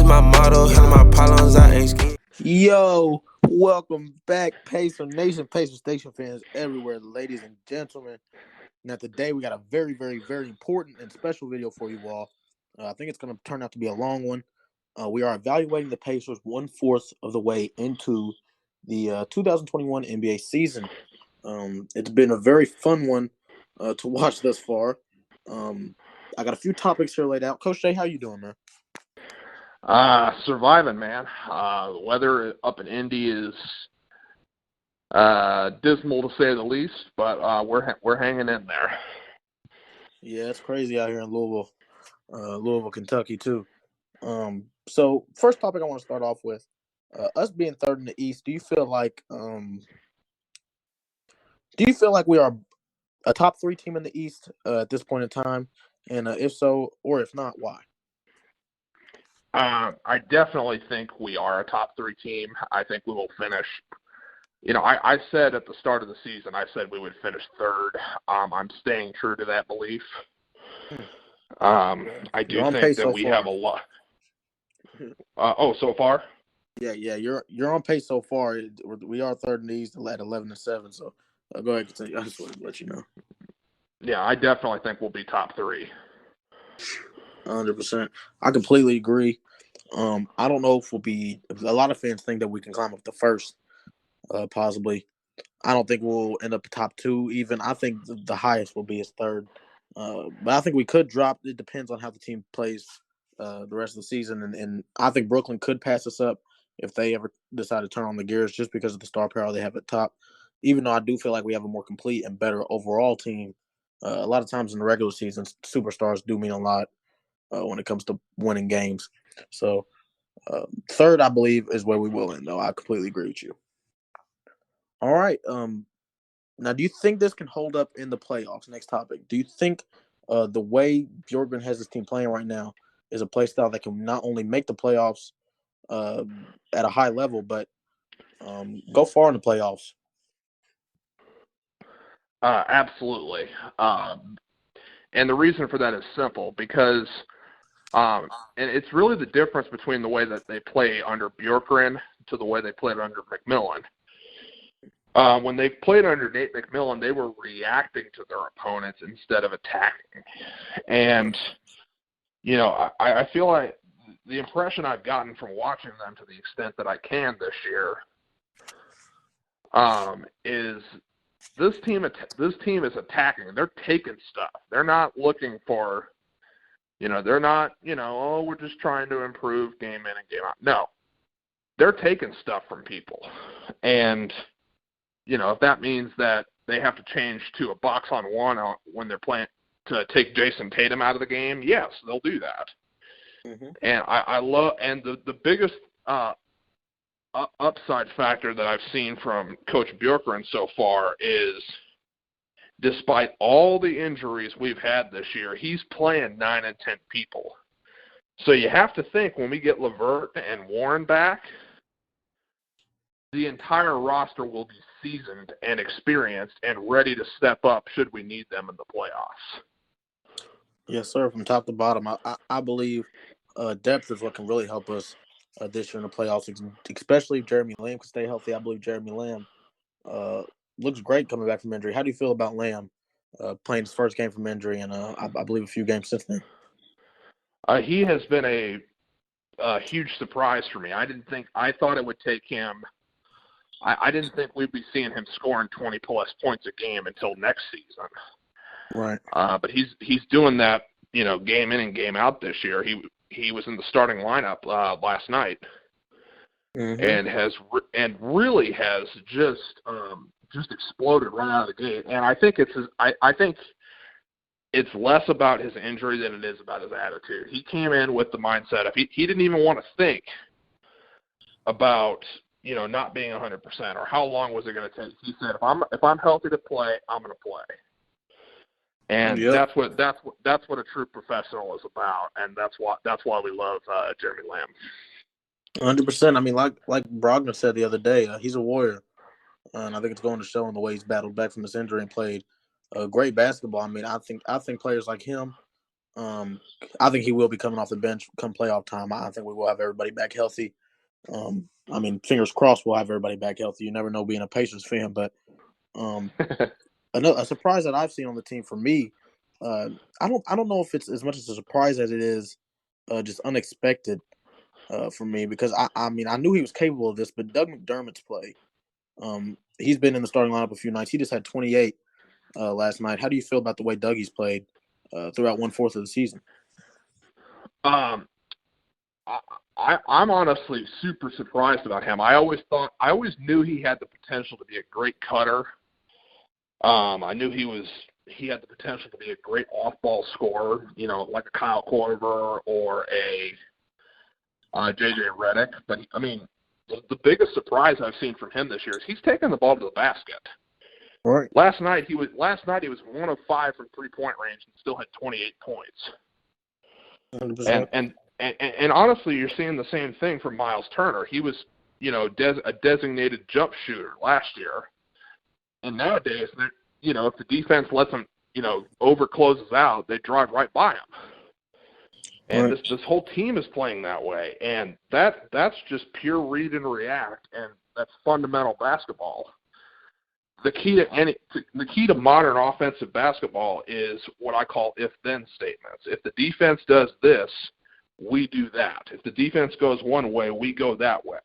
is my motto. Handle my problems, I ain't scared. Yo, welcome back, Pacer Nation, Pacer Station fans everywhere, ladies and gentlemen. Now, today we got a very, very, very important and special video for you all. I think it's going to turn out to be a long one. We are evaluating the Pacers 1/4 of the way into the 2021 NBA season. It's been a very fun one to watch thus far. I got a few topics here laid out. Coach Jay, how you doing, man? Surviving, man. The weather up in Indy is dismal to say the least, but we're hanging in there. Yeah, it's crazy out here in Louisville, Kentucky too. So first topic I want to start off with, us being third in the East. Do you feel like we are a top 3 team in the East at this point in time? And if so, or if not, why? I definitely think we are a top 3 team. I think we will finish. I said at the start of the season, I said we would finish third. I'm staying true to that belief. I do think that we have a lot. So far? Yeah, you're on pace so far. We are third in the East at 11-7. So go ahead, continue. I just wanted to let you know. Yeah, I definitely think we'll be top 3. 100%. I completely agree. I don't know if we'll be. A lot of fans think that we can climb up to first, possibly. I don't think we'll end up top 2 even. I think the highest will be as third. But I think we could drop. It depends on how the team plays the rest of the season. And I think Brooklyn could pass us up if they ever decide to turn on the gears just because of the star power they have at top. Even though I do feel like we have a more complete and better overall team. A lot of times in the regular season, superstars do mean a lot when it comes to winning games. So third, I believe, is where we will end, though. I completely agree with you. All right. Now, do you think this can hold up in the playoffs? Next topic. Do you think the way Bjorkgren has his team playing right now is a play style that can not only make the playoffs at a high level, but go far in the playoffs? Absolutely. And the reason for that is simple because and it's really the difference between the way that they play under Bjorkgren to the way they played under McMillan. When they played under Nate McMillan, they were reacting to their opponents instead of attacking. And, I feel like the impression I've gotten from watching them to the extent that I can this year is this team is attacking. They're taking stuff. They're not looking for, they're not, we're just trying to improve game in and game out. No, they're taking stuff from people. And, if that means that they have to change to a box on one when they're playing to take Jason Tatum out of the game, yes, they'll do that. Mm-hmm. And I love, and the biggest upside factor that I've seen from Coach Bjorkgren so far is, despite all the injuries we've had this year, he's playing 9 and 10 people. So you have to think when we get LeVert and Warren back, the entire roster will be seasoned and experienced and ready to step up should we need them in the playoffs. Yes, sir. From top to bottom, I believe depth is what can really help us this year in the playoffs, especially if Jeremy Lamb can stay healthy. I believe Jeremy Lamb looks great coming back from injury. How do you feel about Lamb playing his first game from injury and I believe a few games since then? He has been a huge surprise for me. I thought it would take him. I didn't think we'd be seeing him scoring 20-plus points a game until next season. Right. But he's doing that, game in and game out this year. He was in the starting lineup last night, mm-hmm. and really has just exploded right out of the gate. And I think I think it's less about his injury than it is about his attitude. He came in with the mindset of he didn't even want to think about not being 100% or how long was it going to take. He said, if I'm healthy to play, I'm going to play. And yep. that's what a true professional is about, and that's why we love Jeremy Lamb. 100%. I mean, like Brogdon said the other day, he's a warrior, and I think it's going to show in the way he's battled back from this injury and played great basketball. I mean, I think players like him I think he will be coming off the bench come playoff time. I think we will have everybody back healthy. Fingers crossed we'll have everybody back healthy. You never know being a Pacers fan, but a surprise that I've seen on the team for me, I don't know if it's as much as a surprise as it is just unexpected for me because I knew he was capable of this, but Doug McDermott's play, he's been in the starting lineup a few nights. He just had 28 last night. How do you feel about the way Dougie's played throughout 1/4 of the season? I'm honestly super surprised about him. I always knew he had the potential to be a great cutter. I knew he had the potential to be a great off-ball scorer, like a Kyle Korver or a J.J. Redick. But, the biggest surprise I've seen from him this year is he's taken the ball to the basket. Right. Last night he was 1 of 5 from 3-point range and still had 28 points. 100%. And honestly, you're seeing the same thing from Miles Turner. He was, a designated jump shooter last year. And nowadays, if the defense lets him, overcloses out, they drive right by him. And right. this whole team is playing that way. And that's just pure read and react, and that's fundamental basketball. The key to modern offensive basketball is what I call if-then statements. If the defense does this, we do that. If the defense goes one way, we go that way.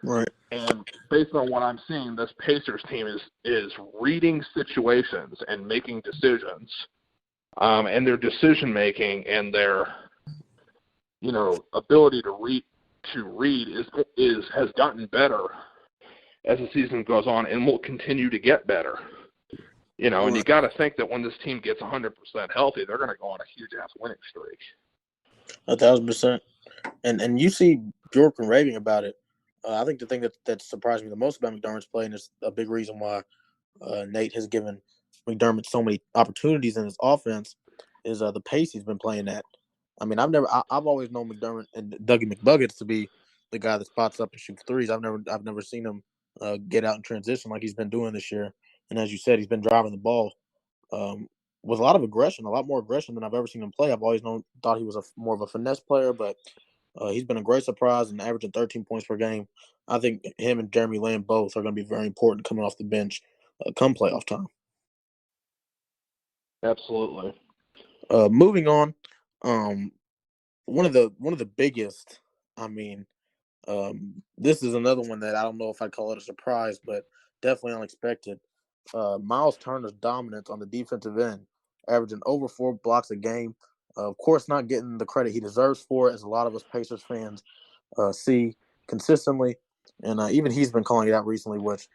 Right. And based on what I'm seeing, this Pacers team is reading situations and making decisions, and their decision making and their ability to read has gotten better as the season goes on and will continue to get better. And you got to think that when this team gets 100% healthy, they're going to go on a huge-ass winning streak. 1,000%. And you see Bjorkgren raving about it. I think the thing that surprised me the most about McDermott's play, and it's a big reason why Nate has given McDermott so many opportunities in his offense, is the pace he's been playing at. I've always known McDermott and Dougie McBuckets to be the guy that spots up and shoots threes. I've never seen him get out in transition like he's been doing this year. And as you said, he's been driving the ball with a lot of aggression, a lot more aggression than I've ever seen him play. I've always thought he was more of a finesse player, but he's been a great surprise and averaging 13 points per game. I think him and Jeremy Lamb both are going to be very important coming off the bench come playoff time. Absolutely. Moving on, one of the biggest. This is another one that I don't know if I'd call it a surprise, but definitely unexpected. Miles Turner's dominance on the defensive end, averaging over 4 blocks a game. Of course, not getting the credit he deserves for it, as a lot of us Pacers fans see consistently, and even he's been calling it out recently. Which,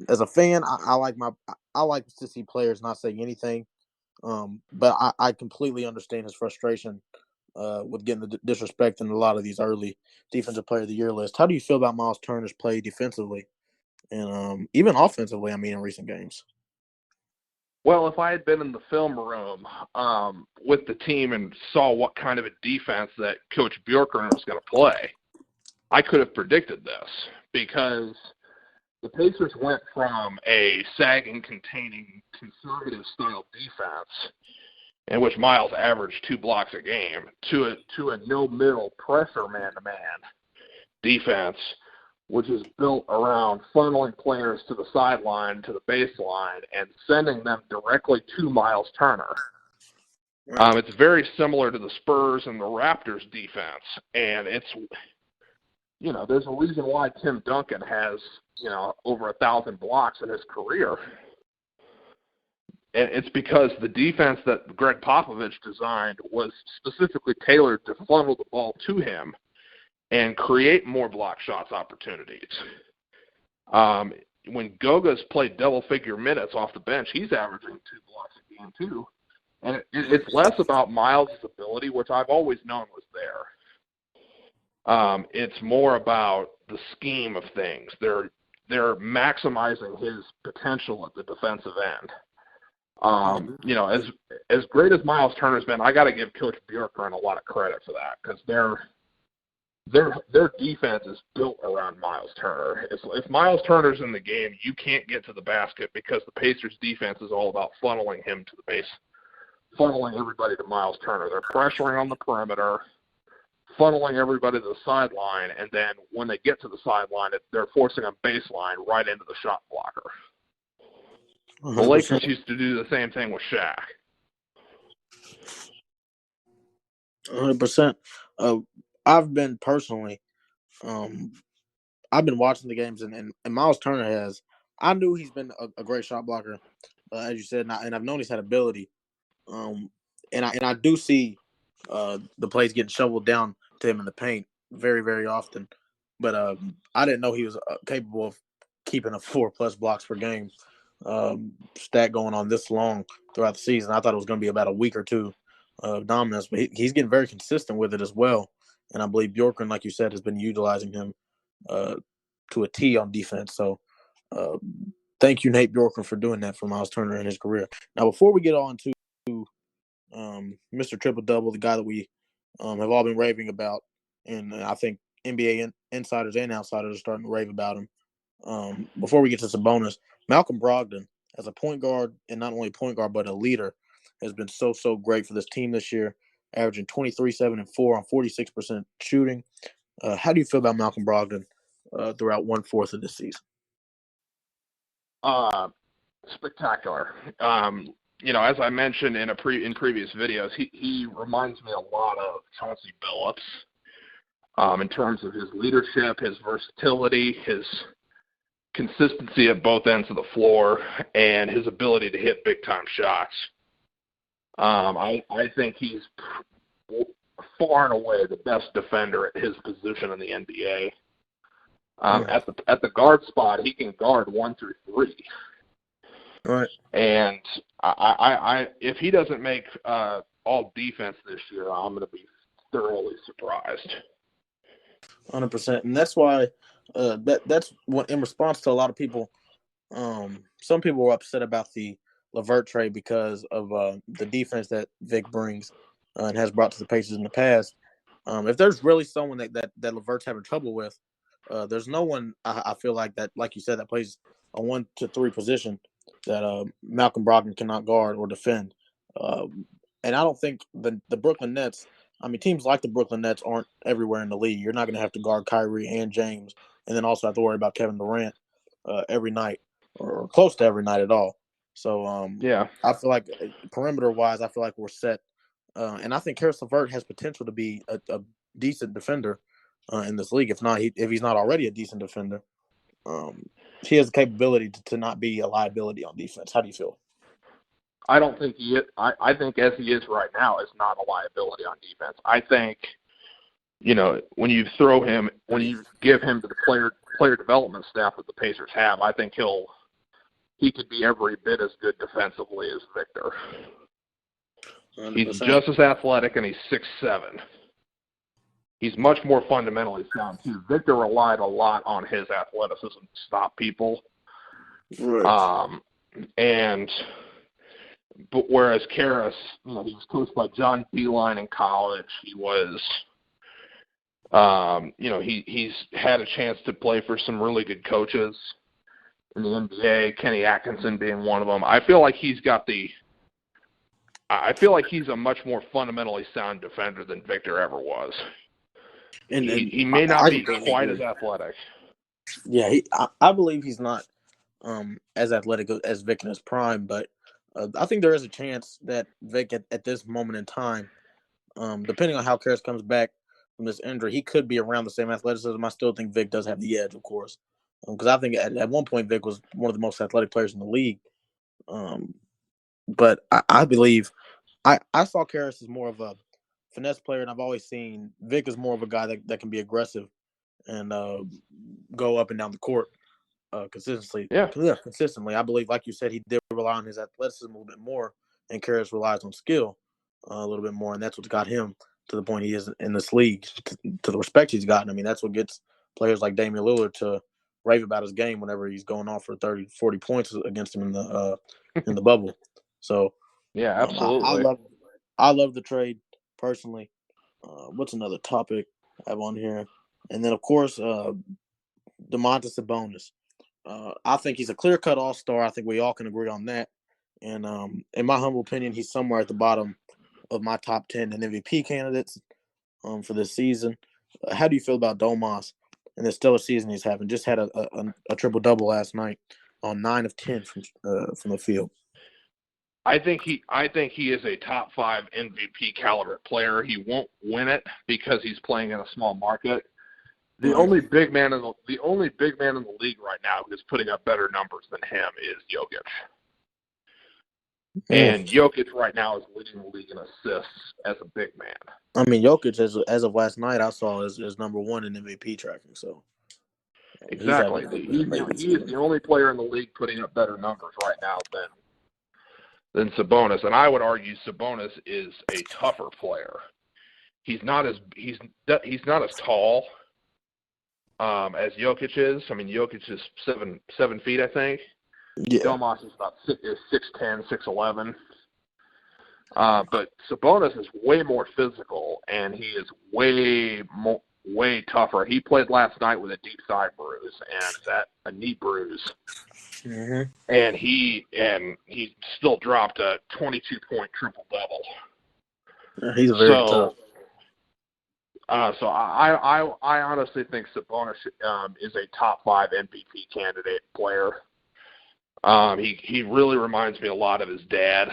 as a fan, I like to see players not saying anything, but I completely understand his frustration with getting the disrespect in a lot of these early Defensive Player of the Year lists. How do you feel about Miles Turner's play defensively and even offensively? In recent games. Well, if I had been in the film room with the team and saw what kind of a defense that Coach Bjorkgren was going to play, I could have predicted this, because the Pacers went from a sagging, containing, conservative style defense in which Miles averaged 2 blocks a game to a no-middle pressure man-to-man defense, which is built around funneling players to the sideline, to the baseline, and sending them directly to Miles Turner. It's very similar to the Spurs and the Raptors defense, and it's, there's a reason why Tim Duncan has, over 1,000 blocks in his career. And it's because the defense that Greg Popovich designed was specifically tailored to funnel the ball to him and create more block shots opportunities. When Goga's played double-figure minutes off the bench, he's averaging 2 blocks a game too. And it's less about Miles' ability, which I've always known was there. It's more about the scheme of things. They're maximizing his potential at the defensive end. As great as Miles Turner's been, I got to give Coach Bjorkgren a lot of credit for that, because their defense is built around Miles Turner. If Miles Turner's in the game, you can't get to the basket because the Pacers' defense is all about funneling him to the funneling everybody to Miles Turner. They're pressuring on the perimeter, funneling everybody to the sideline, and then when they get to the sideline, they're forcing a baseline right into the shot blocker. 100%. The Lakers used to do the same thing with Shaq. 100%. I've been personally, I've been watching the games, and Miles Turner has. I knew he's been a great shot blocker, as you said, and I've known he's had ability. And I do see the plays getting shoveled down to him in the paint very, very often. But I didn't know he was capable of keeping a 4+ blocks per game stat going on this long throughout the season. I thought it was going to be about a week or two of dominance, but he's getting very consistent with it as well. And I believe Bjorkgren, like you said, has been utilizing him to a T on defense. So thank you, Nate Bjorkgren, for doing that for Miles Turner in his career. Now, before we get on to Mr. Triple Double, the guy that we have all been raving about, and I think NBA insiders and outsiders are starting to rave about him. Before we get to Sabonis, Malcolm Brogdon, as a point guard, and not only point guard, but a leader, has been so great for this team this year, averaging 23, 7, and 4 on 46% shooting. How do you feel about Malcolm Brogdon throughout 1/4 of this season? Spectacular. As I mentioned in previous videos, he reminds me a lot of Chauncey Billups in terms of his leadership, his versatility, his consistency at both ends of the floor, and his ability to hit big-time shots. I think he's far and away the best defender at his position in the NBA. At the guard spot, he can guard 1 through 3. Right. And I if he doesn't make all defense this year, I'm going to be thoroughly surprised. 100%, and that's why that's what, in response to a lot of people, some people were upset about the LeVert trade because of the defense that Vic brings and has brought to the Pacers in the past. If there's really someone that LeVert's having trouble with, there's no one I feel like that, like you said, that plays a 1 to 3 position that Malcolm Brogdon cannot guard or defend. And I don't think the Brooklyn Nets, I mean, teams like the Brooklyn Nets aren't everywhere in the league. You're not going to have to guard Kyrie and James, and then also have to worry about Kevin Durant every night or close to every night at all. So Yeah, I feel like perimeter-wise, I feel like we're set. And I think Karis LeVert has potential to be a decent defender in this league. If he's not already a decent defender, he has the capability to not be a liability on defense. How do you feel? I don't think he is. I think as he is right now, is not a liability on defense. I think, when you give him to the player development staff that the Pacers have, I think he could be every bit as good defensively as Victor. 100%. He's just as athletic, and he's 6'7". He's much more fundamentally sound too. Victor relied a lot on his athleticism to stop people. Right. But whereas Karis, he was coached by John Beilein in college. He was, he's had a chance to play for some really good coaches in the NBA, Kenny Atkinson being one of them. I feel like he's a much more fundamentally sound defender than Victor ever was. And he may not be quite as athletic. Yeah, I believe he's not as athletic as Vic in his prime, but I think there is a chance that Vic at this moment in time, depending on how Karis comes back from this injury, he could be around the same athleticism. I still think Vic does have the edge, of course, because I think at one point Vic was one of the most athletic players in the league. But I believe I saw Karis as more of a finesse player, and I've always seen Vic as more of a guy that can be aggressive and go up and down the court consistently. Yeah, consistently. I believe, like you said, he did rely on his athleticism a little bit more, and Karis relies on skill a little bit more, and that's what's got him to the point he is in this league, to the respect he's gotten. I mean, that's what gets players like Damian Lillard to rave about his game whenever he's going off for 30, 40 points against him in the bubble. So yeah, absolutely. I love the trade personally. What's another topic I have on here? And then, of course, Domantas Sabonis. I think he's a clear-cut all-star. I think we all can agree on that. And in my humble opinion, he's somewhere at the bottom of my top 10 in MVP candidates for this season. How do you feel about Domas and the stellar season he's having? Just had a triple double last night on 9 of 10 from the field. I think he is a top 5 MVP caliber player. He won't win it because he's playing in a small market. The only big man in the league right now who's putting up better numbers than him is Jokic. And Jokic right now is leading the league in assists as a big man. I mean, Jokic, as of last night, I saw is number 1 in MVP tracking. So exactly, he is the only player in the league putting up better numbers right now than Sabonis. And I would argue Sabonis is a tougher player. He's not as tall as Jokic is. I mean, Jokic is 7 feet, I think. Yeah. Domas is about 6'10", 6'11". But Sabonis is way more physical, and he is way tougher. He played last night with a deep side bruise and a knee bruise, and he still dropped a 22-point triple double. He's very tough. So I honestly think Sabonis is a top 5 MVP candidate player. He really reminds me a lot of his dad.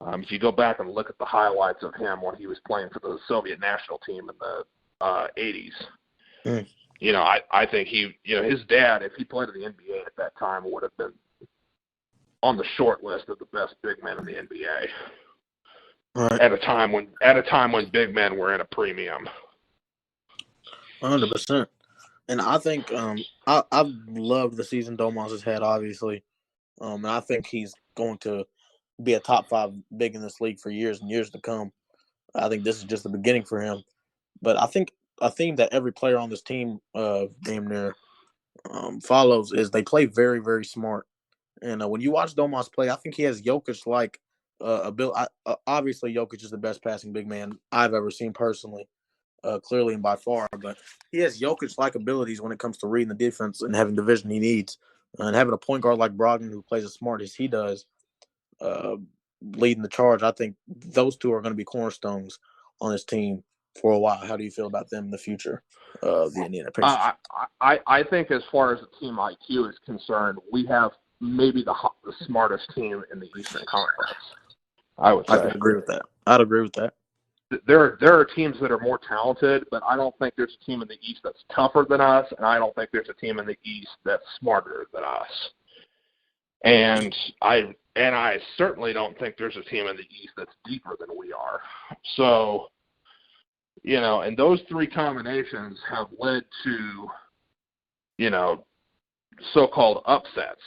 If you go back and look at the highlights of him when he was playing for the Soviet national team in the 80s, I think his dad, if he played in the NBA at that time, would have been on the short list of the best big men in the NBA. Right. At a time when big men were in a premium. 100%. And I think I've loved the season Domas has had, obviously. And I think he's going to be a top 5 big in this league for years and years to come. I think this is just the beginning for him. But I think a theme that every player on this team damn near follows is they play very, very smart. And when you watch Domas play, I think he has Jokic-like ability. Obviously, Jokic is the best passing big man I've ever seen personally. Clearly and by far, but he has Jokic-like abilities when it comes to reading the defense and having the vision he needs, and having a point guard like Brogdon who plays as smart as he does, leading the charge. I think those two are going to be cornerstones on this team for a while. How do you feel about them in the future of the Indiana Pacers? I think as far as the team IQ is concerned, we have maybe the smartest team in the Eastern Conference. I would say. I'd agree with that. There are teams that are more talented, but I don't think there's a team in the East that's tougher than us, and I don't think there's a team in the East that's smarter than us. And I certainly don't think there's a team in the East that's deeper than we are. So, and those 3 combinations have led to, so-called upsets.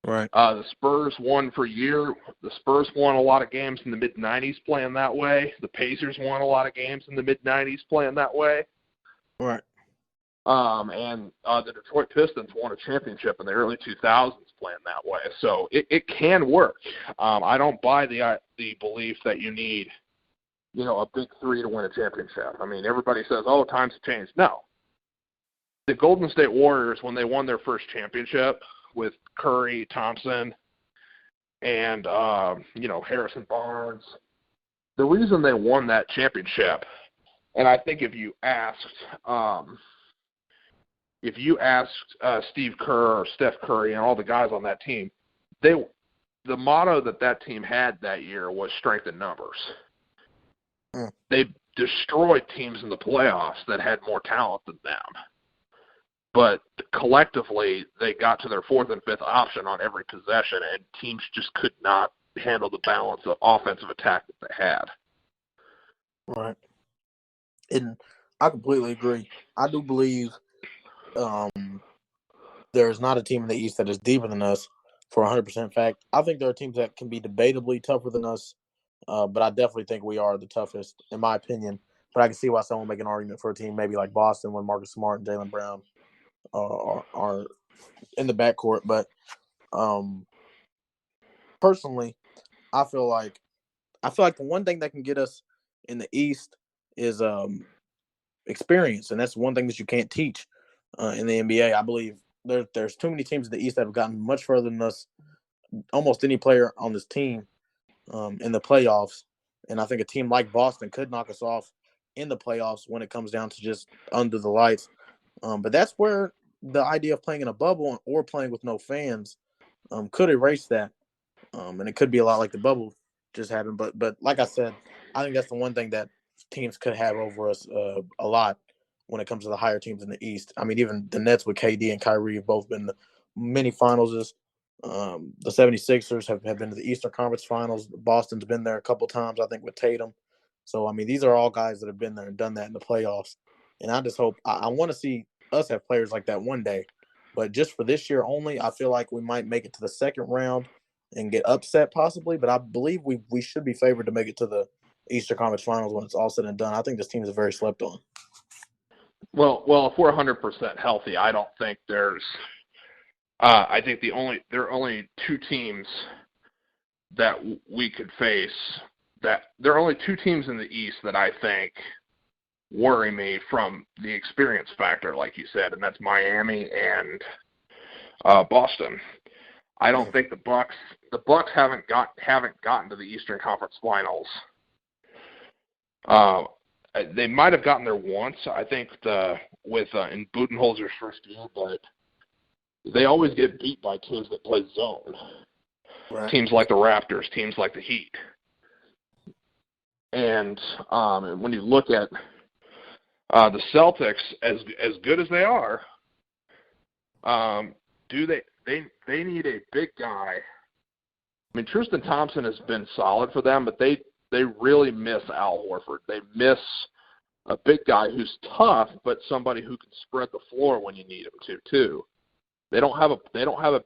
Right. The Spurs won for a year. The Spurs won a lot of games in the mid-'90s playing that way. The Pacers won a lot of games in the mid-'90s playing that way. Right. And the Detroit Pistons won a championship in the early 2000s playing that way. So it can work. I don't buy the belief that you need, a big 3 to win a championship. I mean, everybody says, oh, times have changed. No. The Golden State Warriors, when they won their first championship with Curry, Thompson, and, Harrison Barnes, the reason they won that championship, and I think if you asked Steve Kerr or Steph Curry and all the guys on that team, the motto that team had that year was strength in numbers. They destroyed teams in the playoffs that had more talent than them. But collectively, they got to their 4th and 5th option on every possession, and teams just could not handle the balance of offensive attack that they had. Right. And I completely agree. I do believe there's not a team in the East that is deeper than us for 100% fact. I think there are teams that can be debatably tougher than us, but I definitely think we are the toughest, in my opinion. But I can see why someone would make an argument for a team maybe like Boston when Marcus Smart and Jaylen Brown are in the backcourt. But personally, I feel like the one thing that can get us in the East is experience, and that's one thing that you can't teach in the NBA. I believe there's too many teams in the East that have gotten much further than us almost any player on this team in the playoffs. And I think a team like Boston could knock us off in the playoffs when it comes down to just under the lights. But that's where the idea of playing in a bubble or playing with no fans could erase that. And it could be a lot like the bubble just happened. But like I said, I think that's the one thing that teams could have over us a lot when it comes to the higher teams in the East. I mean, even the Nets with KD and Kyrie have both been to many finals. The 76ers have been to the Eastern Conference Finals. Boston's been there a couple times, I think, with Tatum. So, I mean, these are all guys that have been there and done that in the playoffs. And I just hope I want to see us have players like that one day. But just for this year only, I feel like we might make it to the second round and get upset possibly. But I believe we should be favored to make it to the Eastern Conference Finals when it's all said and done. I think this team is very slept on. Well, if we're 100% healthy, I don't think there's. I think there are only two teams that we could face. That there are only two teams in the East that I think worry me from the experience factor, like you said, and that's Miami and Boston. I don't think the Bucks haven't gotten to the Eastern Conference Finals. They might have gotten there once, I think, in Budenholzer's first year, but they always get beat by teams that play zone. Right. Teams like the Raptors, teams like the Heat. And when you look at the Celtics, as good as they are, they need a big guy. I mean, Tristan Thompson has been solid for them, but they really miss Al Horford. They miss a big guy who's tough, but somebody who can spread the floor when you need him to too. They don't have a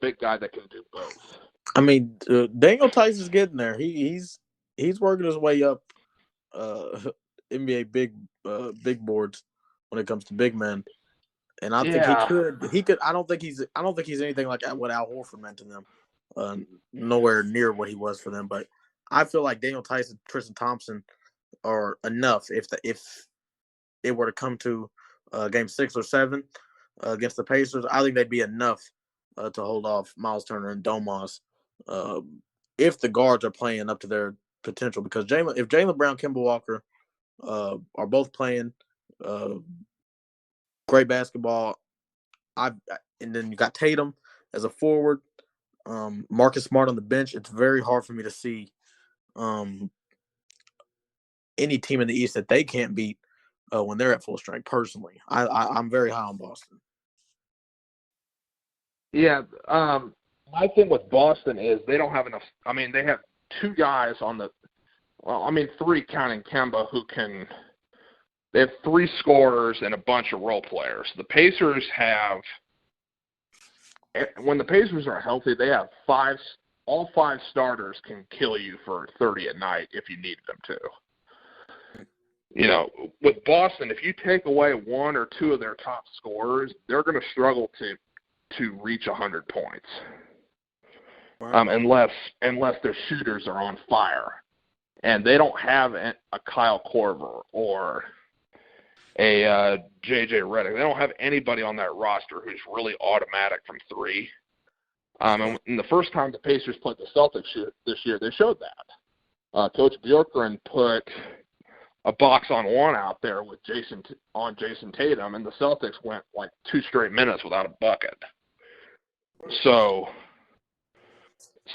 big guy that can do both. I mean, Daniel Tice is getting there. He's working his way up NBA big boards when it comes to big men, and I think he could. I don't think he's anything like what Al Horford meant to them. Nowhere near what he was for them, but I feel like Daniel Tice and Tristan Thompson are enough if it were to come to game 6 or 7 against the Pacers. I think they'd be enough to hold off Miles Turner and Domas if the guards are playing up to their potential. Because if Jaylen Brown, Kemba Walker are both playing great basketball, and then you got Tatum as a forward, Marcus Smart on the bench. It's very hard for me to see any team in the East that they can't beat when they're at full strength. Personally, I'm very high on Boston. Yeah, my thing with Boston is they don't have enough. I mean, they have two guys three counting Kemba who can. They have 3 scorers and a bunch of role players. The Pacers have, when the Pacers are healthy, they have all 5 starters can kill you for 30 a night if you need them to. You know, with Boston, if you take away 1 or 2 of their top scorers, they're going to struggle to reach 100 points. Right. Unless their shooters are on fire. And they don't have a Kyle Korver or a J.J. Redick. They don't have anybody on that roster who's really automatic from 3. And the first time the Pacers played the Celtics this year, they showed that. Coach Bjorkgren put a box-on-1 out there with Jason Tatum, and the Celtics went like 2 straight minutes without a bucket. So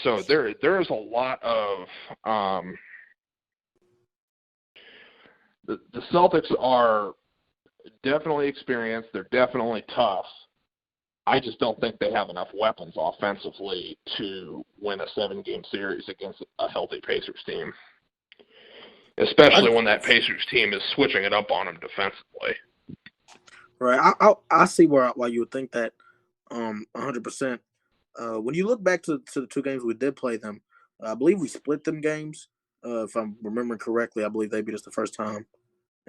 there's a lot of the Celtics are definitely experienced. They're definitely tough. I just don't think they have enough weapons offensively to win a 7-game series against a healthy Pacers team, especially when that Pacers team is switching it up on them defensively. Right. I see why you would think that 100%. When you look back to the 2 games we did play them, I believe we split them games. If I'm remembering correctly, I believe they beat us the first time,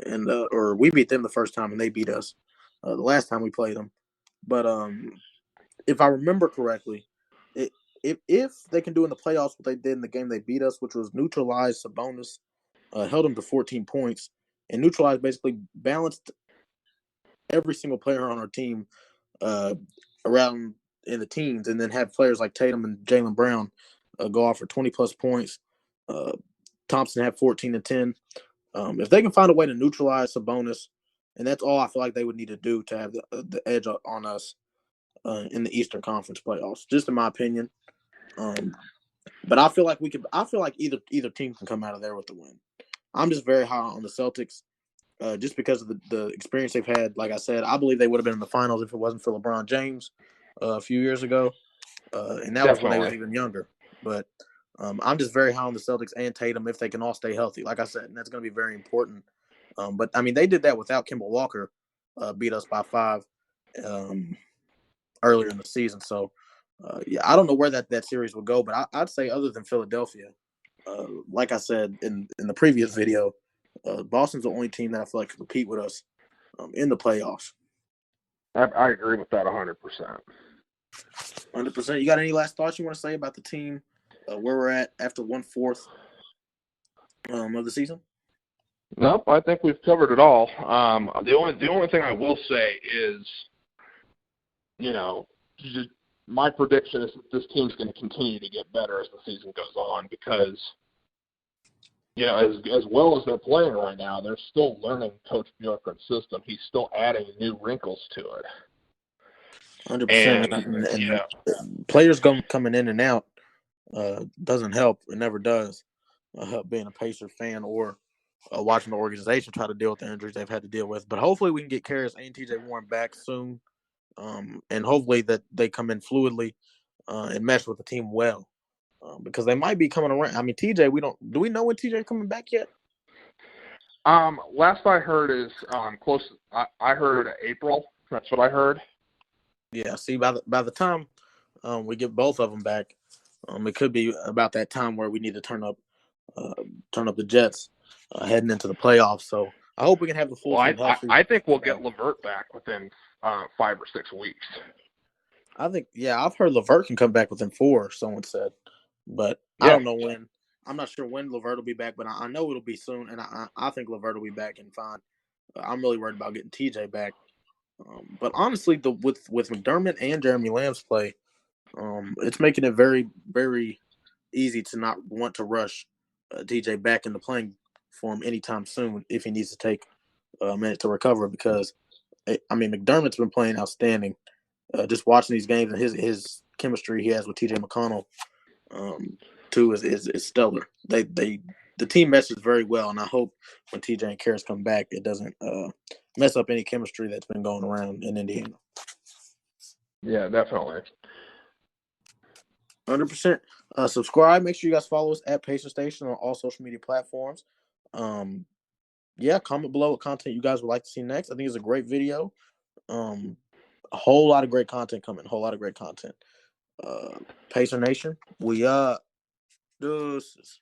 and or we beat them the first time and they beat us the last time we played them. But if I remember correctly, if they can do in the playoffs what they did in the game they beat us, which was neutralize Sabonis, held him to 14 points, and neutralized basically balanced every single player on our team around in the teens, and then have players like Tatum and Jaylen Brown go off for 20-plus points. Thompson had 14 and 10. If they can find a way to neutralize Sabonis, and that's all I feel like they would need to do to have the edge on us in the Eastern Conference playoffs, just in my opinion. But I feel like we could. I feel like either team can come out of there with the win. I'm just very high on the Celtics, just because of the experience they've had. Like I said, I believe they would have been in the finals if it wasn't for LeBron James a few years ago, and that was when they was even younger. But I'm just very high on the Celtics and Tatum if they can all stay healthy. Like I said, and that's going to be very important. But I mean, they did that without Kemba Walker, beat us by 5 earlier in the season. So. Yeah, I don't know where that series will go, but I'd say other than Philadelphia, like I said in the previous video, Boston's the only team that I feel like can compete with us in the playoffs. I agree with that 100%. 100%. You got any last thoughts you want to say about the team, where we're at after 1/4 of the season? Nope, I think we've covered it all. The only thing I will say is, just my prediction is that this team's going to continue to get better as the season goes on because, as well as they're playing right now, they're still learning Coach Bjorkgren's system. He's still adding new wrinkles to it. 100%. And players coming in and out doesn't help. It never does. Being a Pacer fan or watching the organization try to deal with the injuries they've had to deal with. But hopefully we can get Karras and TJ Warren back soon. And hopefully that they come in fluidly and mesh with the team well, because they might be coming around. I mean, TJ, do we know when TJ coming back yet? Last I heard is close. I heard April. That's what I heard. Yeah. See, by the time we get both of them back, it could be about that time where we need to turn up the Jets heading into the playoffs. So I hope we can have the full team healthy. I think we'll get LeVert back within 5 or 6 weeks. I think, I've heard LeVert can come back within 4, someone said. But I don't know when. I'm not sure when LeVert will be back, but I know it'll be soon, and I think LeVert will be back and fine. I'm really worried about getting TJ back. But honestly, with McDermott and Jeremy Lamb's play, it's making it very, very easy to not want to rush TJ back into playing form anytime soon if he needs to take a minute to recover, because, McDermott's been playing outstanding. Just watching these games and his chemistry he has with TJ McConnell, too, is stellar. The team meshes very well, and I hope when TJ and Karras come back, it doesn't mess up any chemistry that's been going around in Indiana. Yeah, definitely. 100%. Subscribe. Make sure you guys follow us at Pacer Station on all social media platforms. Comment below what content you guys would like to see next. I think it's a great video. A whole lot of great content coming. Pacer Nation, we deuces.